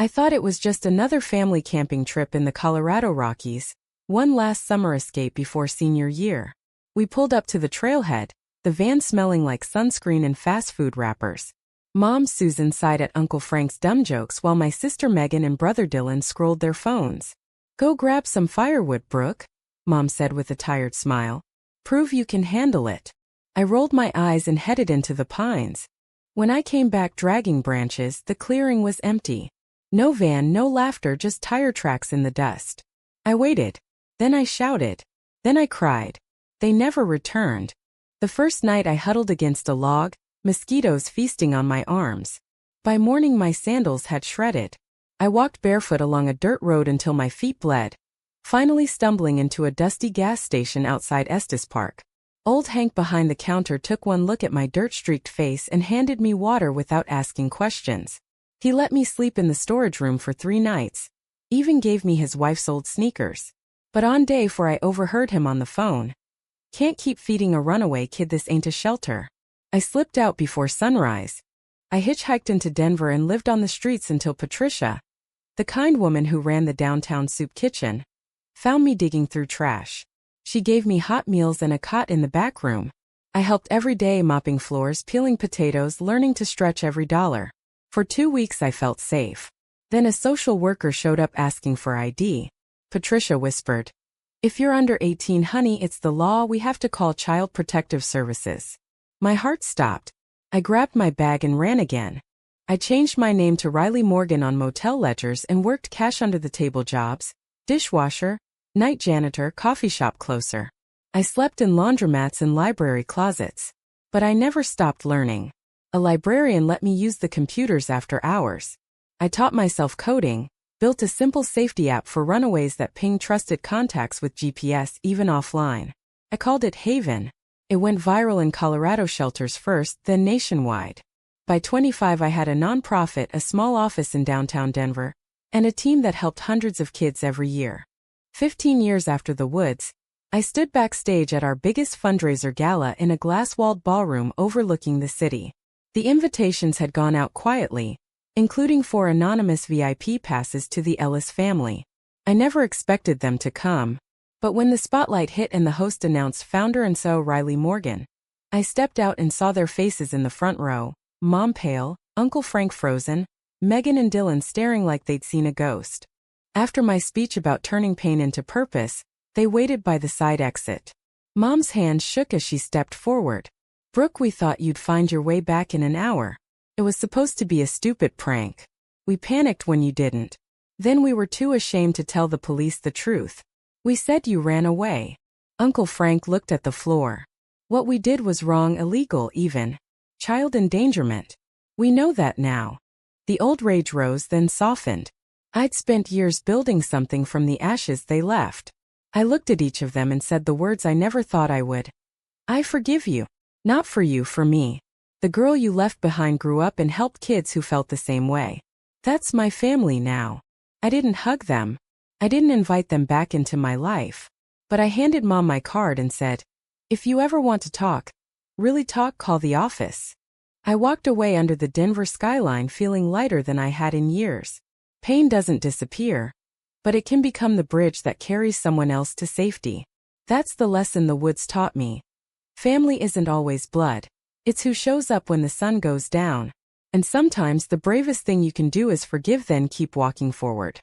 I thought it was just another family camping trip in the Colorado Rockies, one last summer escape before senior year. We pulled up to the trailhead, the van smelling like sunscreen and fast food wrappers. Mom Susan sighed at Uncle Frank's dumb jokes while my sister Megan and brother Dylan scrolled their phones. "Go grab some firewood, Brooke," Mom said with a tired smile. "Prove you can handle it." I rolled my eyes and headed into the pines. When I came back dragging branches, the clearing was empty. No van, no laughter, just tire tracks in the dust. I waited. Then I shouted. Then I cried. They never returned. The first night I huddled against a log, mosquitoes feasting on my arms. By morning my sandals had shredded. I walked barefoot along a dirt road until my feet bled, finally stumbling into a dusty gas station outside Estes Park. Old Hank behind the counter took one look at my dirt-streaked face and handed me water without asking questions. He let me sleep in the storage room for 3 nights, even gave me his wife's old sneakers. But on day 4 I overheard him on the phone. "Can't keep feeding a runaway kid, this ain't a shelter." I slipped out before sunrise. I hitchhiked into Denver and lived on the streets until Patricia, the kind woman who ran the downtown soup kitchen, found me digging through trash. She gave me hot meals and a cot in the back room. I helped every day, mopping floors, peeling potatoes, learning to stretch every dollar. For 2 weeks I felt safe. Then a social worker showed up asking for ID. Patricia whispered, "If you're under 18, honey, it's the law. We have to call Child Protective Services." My heart stopped. I grabbed my bag and ran again. I changed my name to Riley Morgan on motel ledgers and worked cash under the table jobs, dishwasher, night janitor, coffee shop closer. I slept in laundromats and library closets. But I never stopped learning. A librarian let me use the computers after hours. I taught myself coding, built a simple safety app for runaways that pinged trusted contacts with GPS even offline. I called it Haven. It went viral in Colorado shelters first, then nationwide. By 25 I had a nonprofit, a small office in downtown Denver, and a team that helped hundreds of kids every year. 15 years after the woods, I stood backstage at our biggest fundraiser gala in a glass-walled ballroom overlooking the city. The invitations had gone out quietly, including 4 anonymous VIP passes to the Ellis family. I never expected them to come, but when the spotlight hit and the host announced founder and CEO Riley Morgan, I stepped out and saw their faces in the front row, Mom pale, Uncle Frank frozen, Megan and Dylan staring like they'd seen a ghost. After my speech about turning pain into purpose, they waited by the side exit. Mom's hand shook as she stepped forward. "Brooke, we thought you'd find your way back in an hour. It was supposed to be a stupid prank. We panicked when you didn't. Then we were too ashamed to tell the police the truth. We said you ran away." Uncle Frank looked at the floor. "What we did was wrong, illegal even. Child endangerment. We know that now." The old rage rose then softened. I'd spent years building something from the ashes they left. I looked at each of them and said the words I never thought I would. "I forgive you. Not for you, for me. The girl you left behind grew up and helped kids who felt the same way. That's my family now." I didn't hug them. I didn't invite them back into my life. But I handed Mom my card and said, "If you ever want to talk, really talk, call the office." I walked away under the Denver skyline feeling lighter than I had in years. Pain doesn't disappear, but it can become the bridge that carries someone else to safety. That's the lesson the woods taught me. Family isn't always blood. It's who shows up when the sun goes down. And sometimes the bravest thing you can do is forgive, then keep walking forward.